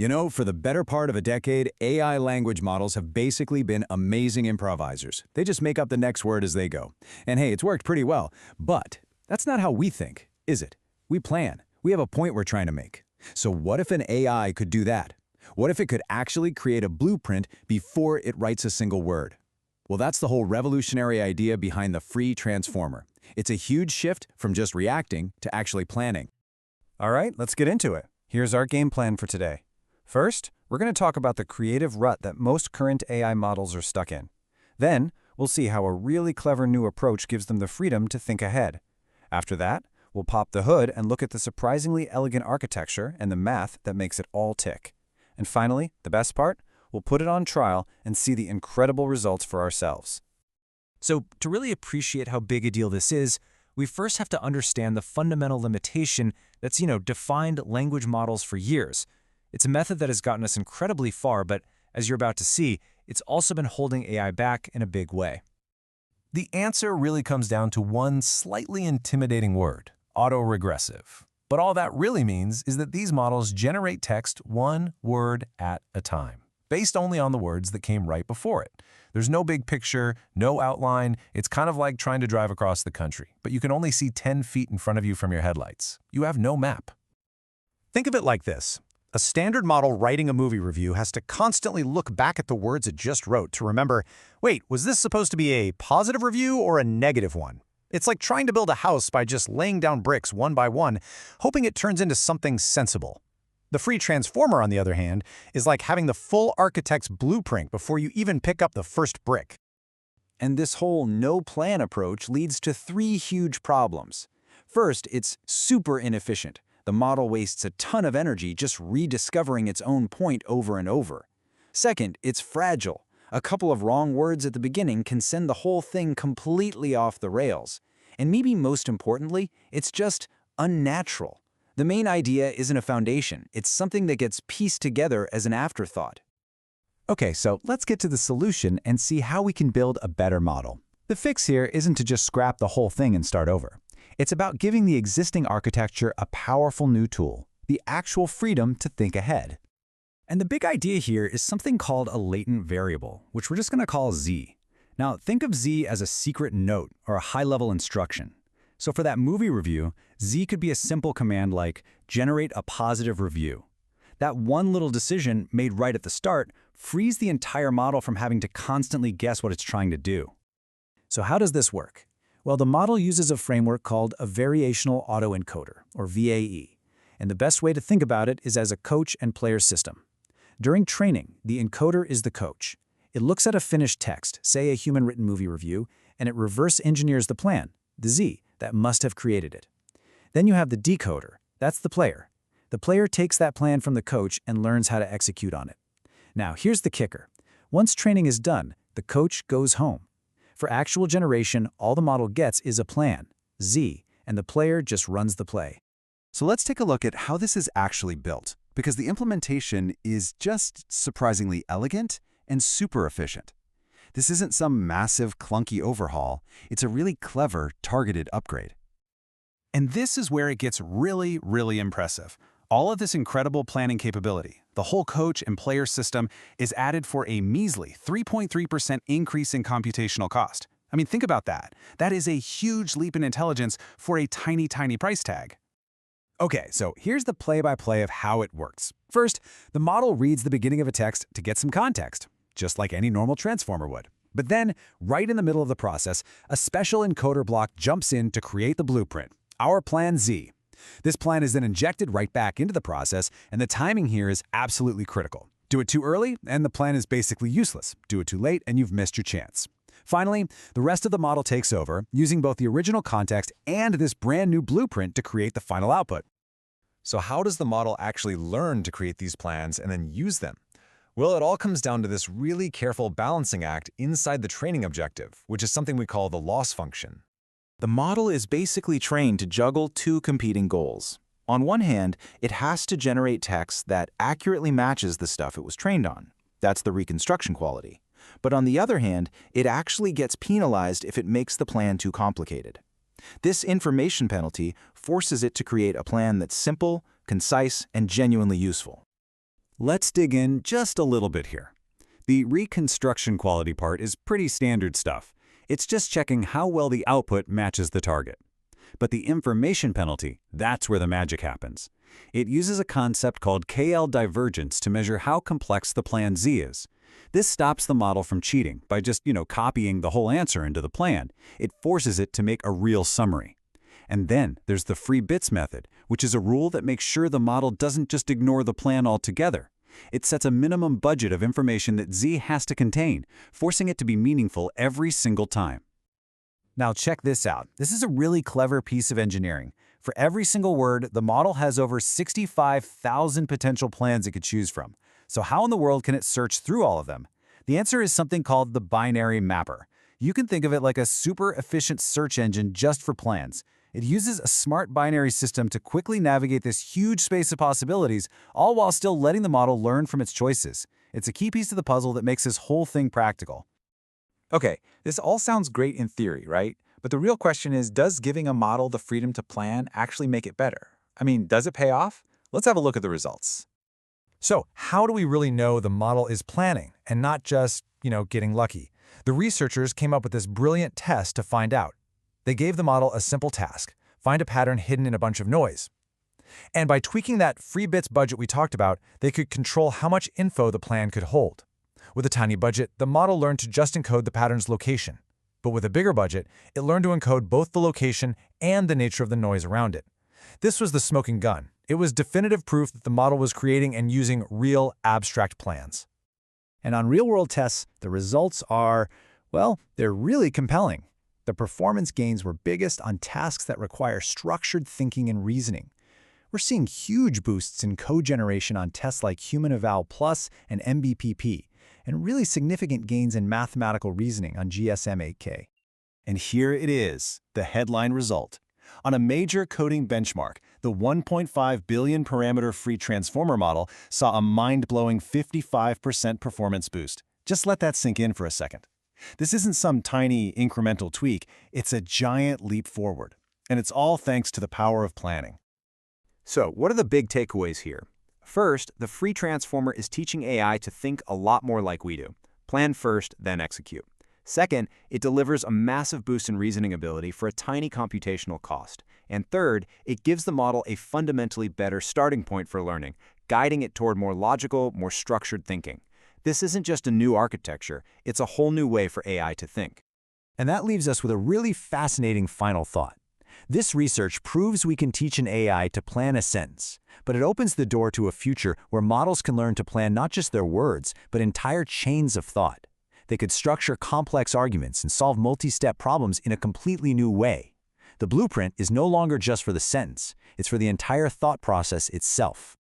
You know, for the better part of a decade, AI language models have basically been amazing improvisers. They just make up the next word as they go. And hey, it's worked pretty well. But that's not how we think, is it? We plan. We have a point we're trying to make. So what if an AI could do that? What if it could actually create a blueprint before it writes a single word? Well, that's the whole revolutionary idea behind the free transformer. It's a huge shift from just reacting to actually planning. All right, let's get into it. Here's our game plan for today. First, we're going to talk about the creative rut that most current AI models are stuck in. Then, we'll see how a really clever new approach gives them the freedom to think ahead. After that, we'll pop the hood and look at the surprisingly elegant architecture and the math that makes it all tick. And finally, the best part, we'll put it on trial and see the incredible results for ourselves. So, to really appreciate how big a deal this is, we first have to understand the fundamental limitation that's, defined language models for years. It's a method that has gotten us incredibly far, but as you're about to see, it's also been holding AI back in a big way. The answer really comes down to one slightly intimidating word: autoregressive. But all that really means is that these models generate text one word at a time, based only on the words that came right before it. There's no big picture, no outline. It's kind of like trying to drive across the country, but you can only see 10 feet in front of you from your headlights. You have no map. Think of it like this. A standard model writing a movie review has to constantly look back at the words it just wrote to remember, wait, was this supposed to be a positive review or a negative one? It's like trying to build a house by just laying down bricks one by one, hoping it turns into something sensible. The free transformer, on the other hand, is like having the full architect's blueprint before you even pick up the first brick. And this whole no-plan approach leads to three huge problems. First, it's super inefficient. The model wastes a ton of energy just rediscovering its own point over and over. Second, it's fragile. A couple of wrong words at the beginning can send the whole thing completely off the rails. And maybe most importantly, it's just unnatural. The main idea isn't a foundation. It's something that gets pieced together as an afterthought. Okay, so let's get to the solution and see how we can build a better model. The fix here isn't to just scrap the whole thing and start over. It's about giving the existing architecture a powerful new tool, the actual freedom to think ahead. And the big idea here is something called a latent variable, which we're just going to call Z. Now, think of Z as a secret note or a high-level instruction. So for that movie review, Z could be a simple command like generate a positive review. That one little decision made right at the start frees the entire model from having to constantly guess what it's trying to do. So how does this work? Well, the model uses a framework called a variational autoencoder, or VAE, and the best way to think about it is as a coach and player system. During training, the encoder is the coach. It looks at a finished text, say a human-written movie review, and it reverse engineers the plan, the Z, that must have created it. Then you have the decoder. That's the player. The player takes that plan from the coach and learns how to execute on it. Now, here's the kicker. Once training is done, the coach goes home. For actual generation, all the model gets is a plan, Z, and the player just runs the play. So let's take a look at how this is actually built, because the implementation is just surprisingly elegant and super efficient. This isn't some massive, clunky overhaul. It's a really clever, targeted upgrade. And this is where it gets really, really impressive. All of this incredible planning capability, the whole coach and player system, is added for a measly 3.3% increase in computational cost. I mean, think about that. That is a huge leap in intelligence for a tiny, tiny price tag. Okay, so here's the play-by-play of how it works. First, the model reads the beginning of a text to get some context, just like any normal transformer would. But then, right in the middle of the process, a special encoder block jumps in to create the blueprint, our plan Z. This plan is then injected right back into the process, and the timing here is absolutely critical. Do it too early, and the plan is basically useless. Do it too late, and you've missed your chance. Finally, the rest of the model takes over, using both the original context and this brand new blueprint to create the final output. So how does the model actually learn to create these plans and then use them? Well, it all comes down to this really careful balancing act inside the training objective, which is something we call the loss function. The model is basically trained to juggle two competing goals. On one hand, it has to generate text that accurately matches the stuff it was trained on. That's the reconstruction quality. But on the other hand, it actually gets penalized if it makes the plan too complicated. This information penalty forces it to create a plan that's simple, concise, and genuinely useful. Let's dig in just a little bit here. The reconstruction quality part is pretty standard stuff. It's just checking how well the output matches the target. But the information penalty, that's where the magic happens. It uses a concept called KL divergence to measure how complex the plan Z is. This stops the model from cheating by just, copying the whole answer into the plan. It forces it to make a real summary. And then there's the free bits method, which is a rule that makes sure the model doesn't just ignore the plan altogether. It sets a minimum budget of information that Z has to contain, forcing it to be meaningful every single time. Now check this out. This is a really clever piece of engineering. For every single word, the model has over 65,000 potential plans it could choose from. So how in the world can it search through all of them? The answer is something called the binary mapper. You can think of it like a super efficient search engine just for plans. It uses a smart binary system to quickly navigate this huge space of possibilities, all while still letting the model learn from its choices. It's a key piece of the puzzle that makes this whole thing practical. Okay, this all sounds great in theory, right? But the real question is, does giving a model the freedom to plan actually make it better? I mean, does it pay off? Let's have a look at the results. So how do we really know the model is planning and not just, getting lucky? The researchers came up with this brilliant test to find out. They gave the model a simple task: find a pattern hidden in a bunch of noise. And by tweaking that free bits budget we talked about, they could control how much info the plan could hold. With a tiny budget, the model learned to just encode the pattern's location. But with a bigger budget, it learned to encode both the location and the nature of the noise around it. This was the smoking gun. It was definitive proof that the model was creating and using real abstract plans. And on real-world tests, the results are, well, they're really compelling. The performance gains were biggest on tasks that require structured thinking and reasoning. We're seeing huge boosts in code generation on tests like HumanEval Plus and MBPP, and really significant gains in mathematical reasoning on GSM8K. And here it is, the headline result. On a major coding benchmark, the 1.5 billion parameter free transformer model saw a mind-blowing 55% performance boost. Just let that sink in for a second. This isn't some tiny incremental tweak, it's a giant leap forward. And it's all thanks to the power of planning. So, what are the big takeaways here? First, the free transformer is teaching AI to think a lot more like we do. Plan first, then execute. Second, it delivers a massive boost in reasoning ability for a tiny computational cost. And third, it gives the model a fundamentally better starting point for learning, guiding it toward more logical, more structured thinking. This isn't just a new architecture, it's a whole new way for AI to think. And that leaves us with a really fascinating final thought. This research proves we can teach an AI to plan a sentence, but it opens the door to a future where models can learn to plan not just their words, but entire chains of thought. They could structure complex arguments and solve multi-step problems in a completely new way. The blueprint is no longer just for the sentence, it's for the entire thought process itself.